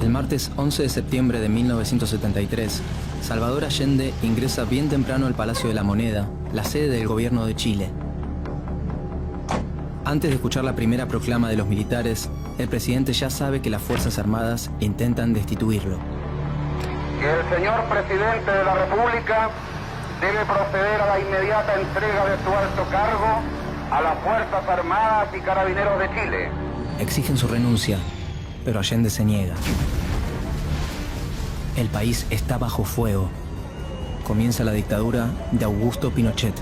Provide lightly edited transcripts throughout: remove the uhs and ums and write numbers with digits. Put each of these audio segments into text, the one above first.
El martes 11 de septiembre de 1973, Salvador Allende ingresa bien temprano al Palacio de la Moneda, la sede del gobierno de Chile. Antes de escuchar la primera proclama de los militares, el presidente ya sabe que las Fuerzas Armadas intentan destituirlo. El señor presidente de la República debe proceder a la inmediata entrega de su alto cargo a las Fuerzas Armadas y Carabineros de Chile. Exigen su renuncia, pero Allende se niega. El país está bajo fuego. Comienza la dictadura de Augusto Pinochet.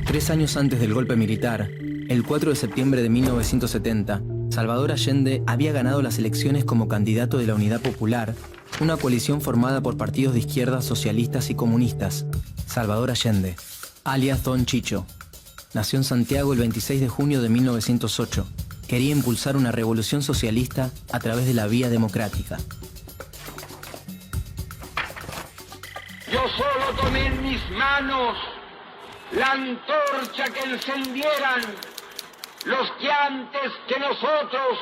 Tres años antes del golpe militar, el 4 de septiembre de 1970, Salvador Allende había ganado las elecciones como candidato de la Unidad Popular, una coalición formada por partidos de izquierda socialistas y comunistas. Salvador Allende, alias Don Chicho, nació en Santiago el 26 de junio de 1908. Quería impulsar una revolución socialista a través de la vía democrática. Yo solo tomé en mis manos la antorcha que encendieran los que antes que nosotros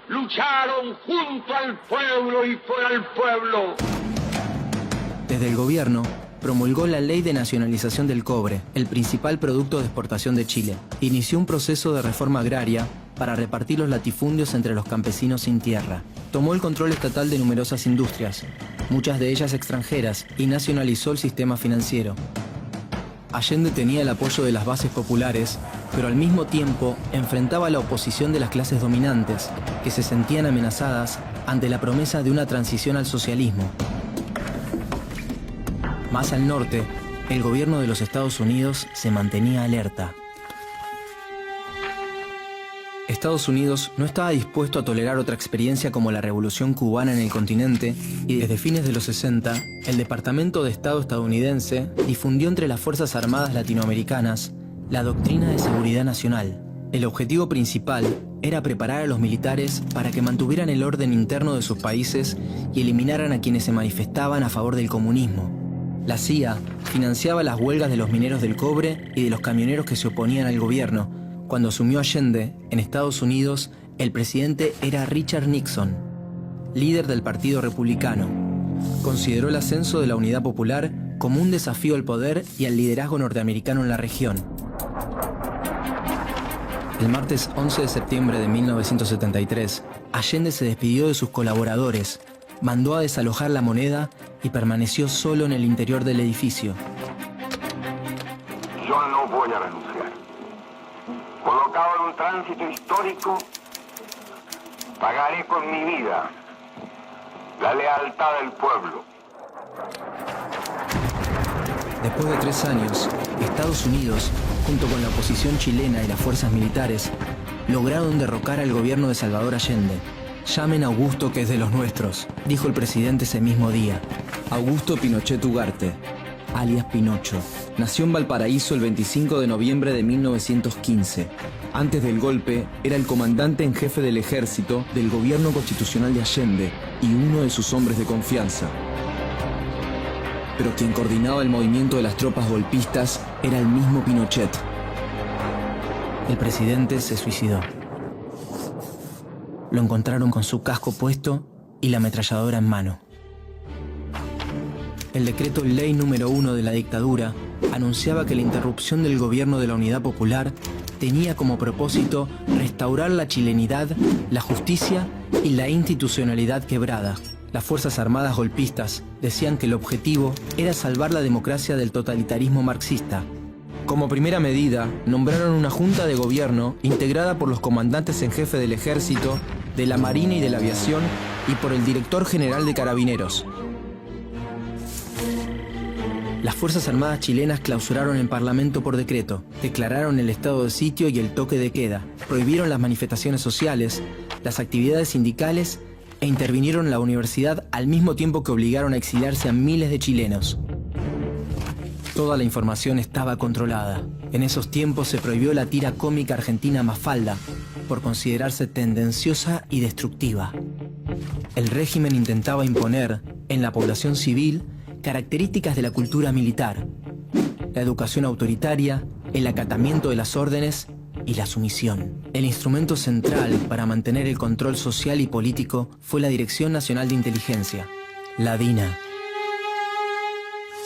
lucharon junto al pueblo y por el pueblo. Desde el gobierno, promulgó la Ley de Nacionalización del Cobre, el principal producto de exportación de Chile. Inició un proceso de reforma agraria para repartir los latifundios entre los campesinos sin tierra. Tomó el control estatal de numerosas industrias, muchas de ellas extranjeras, y nacionalizó el sistema financiero. Allende tenía el apoyo de las bases populares, pero al mismo tiempo enfrentaba la oposición de las clases dominantes, que se sentían amenazadas ante la promesa de una transición al socialismo. Más al norte, el gobierno de los Estados Unidos se mantenía alerta. Estados Unidos no estaba dispuesto a tolerar otra experiencia como la Revolución Cubana en el continente, y desde fines de los 60, el Departamento de Estado estadounidense difundió entre las Fuerzas Armadas latinoamericanas la doctrina de seguridad nacional. El objetivo principal era preparar a los militares para que mantuvieran el orden interno de sus países y eliminaran a quienes se manifestaban a favor del comunismo. La CIA financiaba las huelgas de los mineros del cobre y de los camioneros que se oponían al gobierno. Cuando asumió Allende, en Estados Unidos, el presidente era Richard Nixon, líder del Partido Republicano. Consideró el ascenso de la Unidad Popular como un desafío al poder y al liderazgo norteamericano en la región. El martes 11 de septiembre de 1973, Allende se despidió de sus colaboradores, mandó a desalojar la Moneda y permaneció solo en el interior del edificio. Yo no voy a renunciar. Colocado en un tránsito histórico, pagaré con mi vida la lealtad del pueblo. Después de 3 años, Estados Unidos, junto con la oposición chilena y las fuerzas militares, lograron derrocar al gobierno de Salvador Allende. «Llamen a Augusto, que es de los nuestros», dijo el presidente ese mismo día. Augusto Pinochet Ugarte, alias Pinocho, nació en Valparaíso el 25 de noviembre de 1915. Antes del golpe, era el comandante en jefe del ejército del gobierno constitucional de Allende y uno de sus hombres de confianza. Pero quien coordinaba el movimiento de las tropas golpistas era el mismo Pinochet. El presidente se suicidó. Lo encontraron con su casco puesto y la ametralladora en mano. El decreto Ley número 1 de la dictadura anunciaba que la interrupción del gobierno de la Unidad Popular tenía como propósito restaurar la chilenidad, la justicia y la institucionalidad quebrada. Las Fuerzas Armadas golpistas decían que el objetivo era salvar la democracia del totalitarismo marxista. Como primera medida, nombraron una junta de gobierno integrada por los comandantes en jefe del ejército, de la marina y de la aviación y por el director general de Carabineros. Las Fuerzas Armadas chilenas clausuraron el Parlamento por decreto, declararon el estado de sitio y el toque de queda, prohibieron las manifestaciones sociales, las actividades sindicales e intervinieron en la universidad al mismo tiempo que obligaron a exiliarse a miles de chilenos. Toda la información estaba controlada. En esos tiempos se prohibió la tira cómica argentina Mafalda por considerarse tendenciosa y destructiva. El régimen intentaba imponer en la población civil características de la cultura militar, la educación autoritaria, el acatamiento de las órdenes y la sumisión. El instrumento central para mantener el control social y político fue la Dirección Nacional de Inteligencia, la DINA.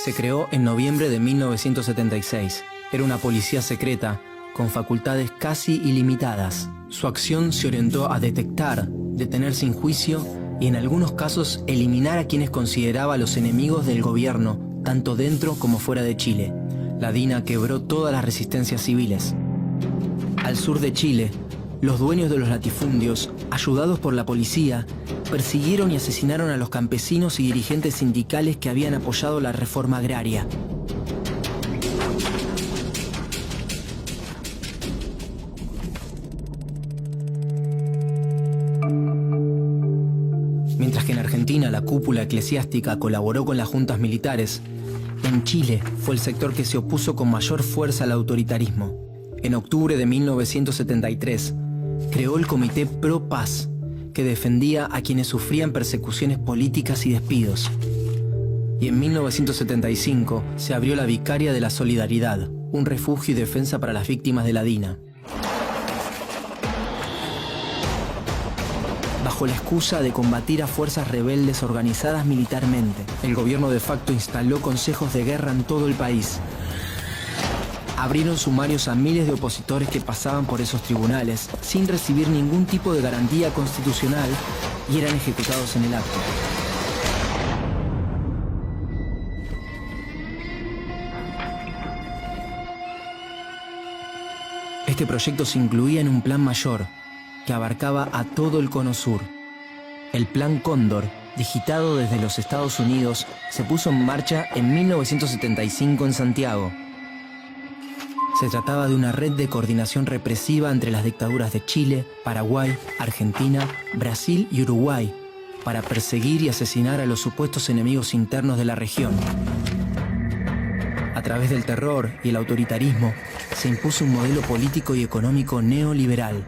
Se creó en noviembre de 1976. Era una policía secreta con facultades casi ilimitadas. Su acción se orientó a detectar, detener sin juicio y en algunos casos eliminar a quienes consideraba los enemigos del gobierno, tanto dentro como fuera de Chile. La DINA quebró todas las resistencias civiles. Al sur de Chile, los dueños de los latifundios, ayudados por la policía, persiguieron y asesinaron a los campesinos y dirigentes sindicales que habían apoyado la reforma agraria. Mientras que en Argentina la cúpula eclesiástica colaboró con las juntas militares, en Chile fue el sector que se opuso con mayor fuerza al autoritarismo. En octubre de 1973, creó el Comité Pro Paz, que defendía a quienes sufrían persecuciones políticas y despidos. Y en 1975 se abrió la Vicaria de la Solidaridad, un refugio y defensa para las víctimas de la DINA. Bajo la excusa de combatir a fuerzas rebeldes organizadas militarmente, el gobierno de facto instaló consejos de guerra en todo el país. Abrieron sumarios a miles de opositores que pasaban por esos tribunales sin recibir ningún tipo de garantía constitucional y eran ejecutados en el acto. Este proyecto se incluía en un plan mayor que abarcaba a todo el Cono Sur. El Plan Cóndor, digitado desde los Estados Unidos, se puso en marcha en 1975 en Santiago. Se trataba de una red de coordinación represiva entre las dictaduras de Chile, Paraguay, Argentina, Brasil y Uruguay, para perseguir y asesinar a los supuestos enemigos internos de la región. A través del terror y el autoritarismo, se impuso un modelo político y económico neoliberal.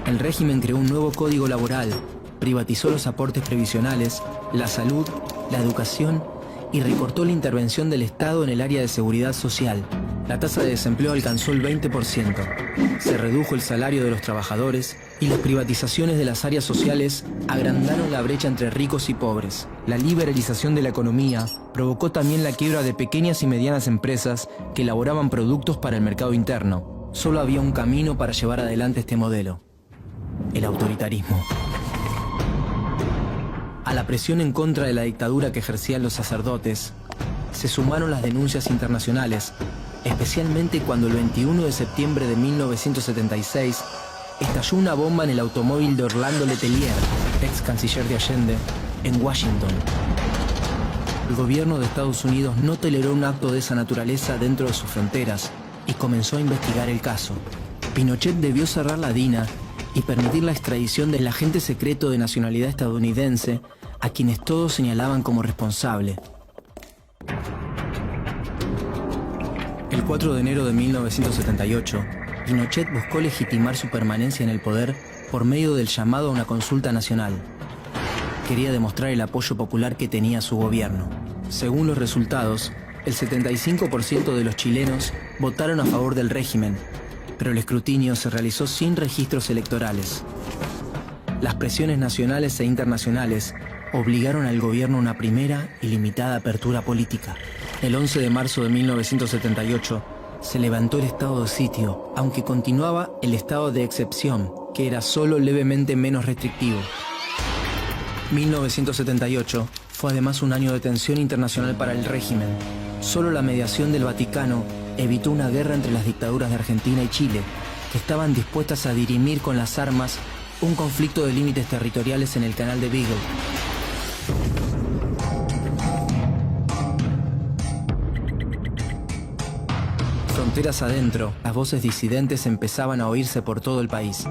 El régimen creó un nuevo código laboral, privatizó los aportes previsionales, la salud, la educación y recortó la intervención del Estado en el área de seguridad social. La tasa de desempleo alcanzó el 20%, se redujo el salario de los trabajadores y las privatizaciones de las áreas sociales agrandaron la brecha entre ricos y pobres. La liberalización de la economía provocó también la quiebra de pequeñas y medianas empresas que elaboraban productos para el mercado interno. Solo había un camino para llevar adelante este modelo: el autoritarismo. A la presión en contra de la dictadura que ejercían los sacerdotes, se sumaron las denuncias internacionales, especialmente cuando el 21 de septiembre de 1976 estalló una bomba en el automóvil de Orlando Letelier, ex canciller de Allende, en Washington. El gobierno de Estados Unidos no toleró un acto de esa naturaleza dentro de sus fronteras y comenzó a investigar el caso. Pinochet debió cerrar la DINA y permitir la extradición del agente secreto de nacionalidad estadounidense, a quienes todos señalaban como responsable. El 4 de enero de 1978, Pinochet buscó legitimar su permanencia en el poder por medio del llamado a una consulta nacional. Quería demostrar el apoyo popular que tenía su gobierno. Según los resultados, el 75% de los chilenos votaron a favor del régimen, pero el escrutinio se realizó sin registros electorales. Las presiones nacionales e internacionales obligaron al gobierno a una primera y limitada apertura política. El 11 de marzo de 1978 se levantó el estado de sitio, aunque continuaba el estado de excepción, que era solo levemente menos restrictivo. 1978 fue además un año de tensión internacional para el régimen. Solo la mediación del Vaticano evitó una guerra entre las dictaduras de Argentina y Chile, que estaban dispuestas a dirimir con las armas un conflicto de límites territoriales en el canal de Beagle. Fronteras adentro, las voces disidentes empezaban a oírse por todo el país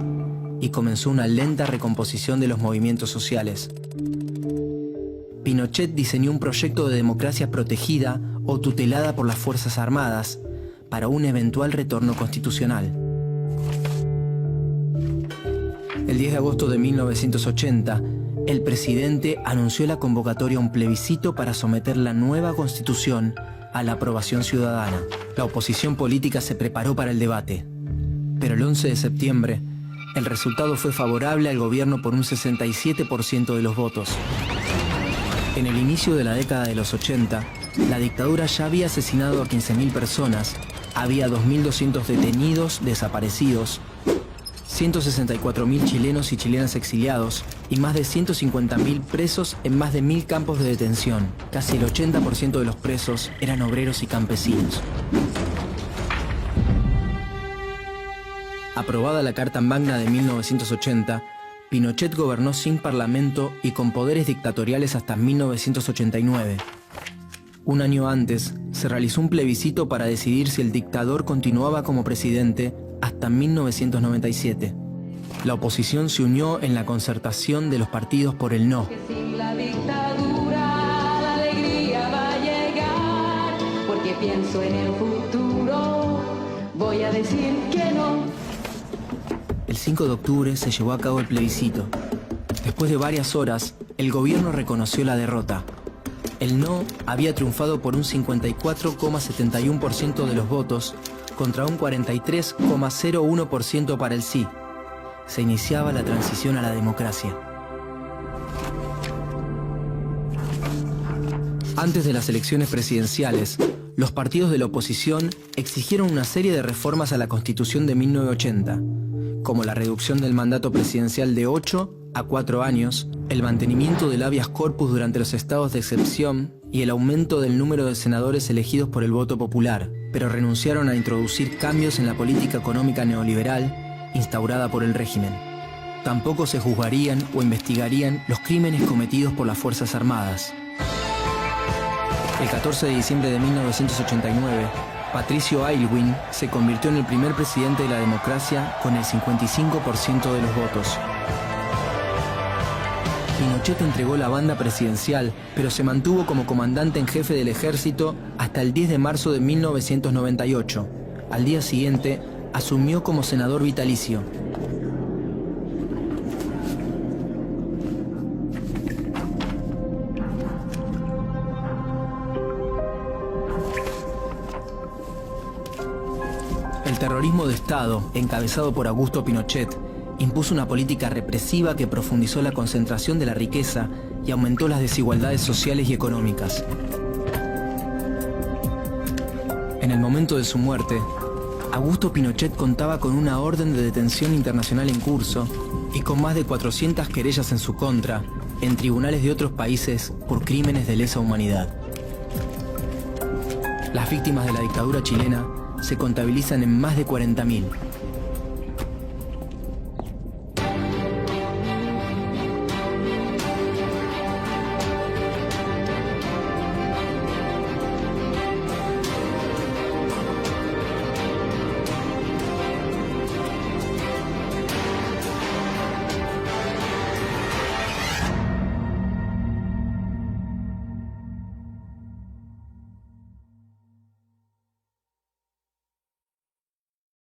y comenzó una lenta recomposición de los movimientos sociales. Pinochet diseñó un proyecto de democracia protegida o tutelada por las Fuerzas Armadas para un eventual retorno constitucional. El 10 de agosto de 1980, el presidente anunció la convocatoria a un plebiscito para someter la nueva constitución a la aprobación ciudadana. La oposición política se preparó para el debate, pero el 11 de septiembre, el resultado fue favorable al gobierno por un 67% de los votos. En el inicio de la década de los 80, la dictadura ya había asesinado a 15.000 personas, había 2.200 detenidos, desaparecidos, 164.000 chilenos y chilenas exiliados y más de 150.000 presos en más de 1.000 campos de detención. Casi el 80% de los presos eran obreros y campesinos. Aprobada la Carta Magna de 1980, Pinochet gobernó sin parlamento y con poderes dictatoriales hasta 1989. Un año antes, se realizó un plebiscito para decidir si el dictador continuaba como presidente hasta 1997. La oposición se unió en la concertación de los partidos por el no. Sin la dictadura la alegría va a llegar, porque pienso en el futuro, voy a decir que no. El 5 de octubre se llevó a cabo el plebiscito. Después de varias horas, el gobierno reconoció la derrota. El no había triunfado por un 54,71% de los votos contra un 43,01% para el sí. Se iniciaba la transición a la democracia. Antes de las elecciones presidenciales, los partidos de la oposición exigieron una serie de reformas a la Constitución de 1980, como la reducción del mandato presidencial de 8 a 4 años, el mantenimiento del habeas corpus durante los estados de excepción y el aumento del número de senadores elegidos por el voto popular, pero renunciaron a introducir cambios en la política económica neoliberal instaurada por el régimen. Tampoco se juzgarían o investigarían los crímenes cometidos por las Fuerzas Armadas. El 14 de diciembre de 1989, Patricio Aylwin se convirtió en el primer presidente de la democracia con el 55% de los votos. Pinochet entregó la banda presidencial, pero se mantuvo como comandante en jefe del ejército hasta el 10 de marzo de 1998. Al día siguiente, asumió como senador vitalicio. El terrorismo de Estado, encabezado por Augusto Pinochet, impuso una política represiva que profundizó la concentración de la riqueza y aumentó las desigualdades sociales y económicas. En el momento de su muerte, Augusto Pinochet contaba con una orden de detención internacional en curso y con más de 400 querellas en su contra en tribunales de otros países por crímenes de lesa humanidad. Las víctimas de la dictadura chilena se contabilizan en más de 40.000.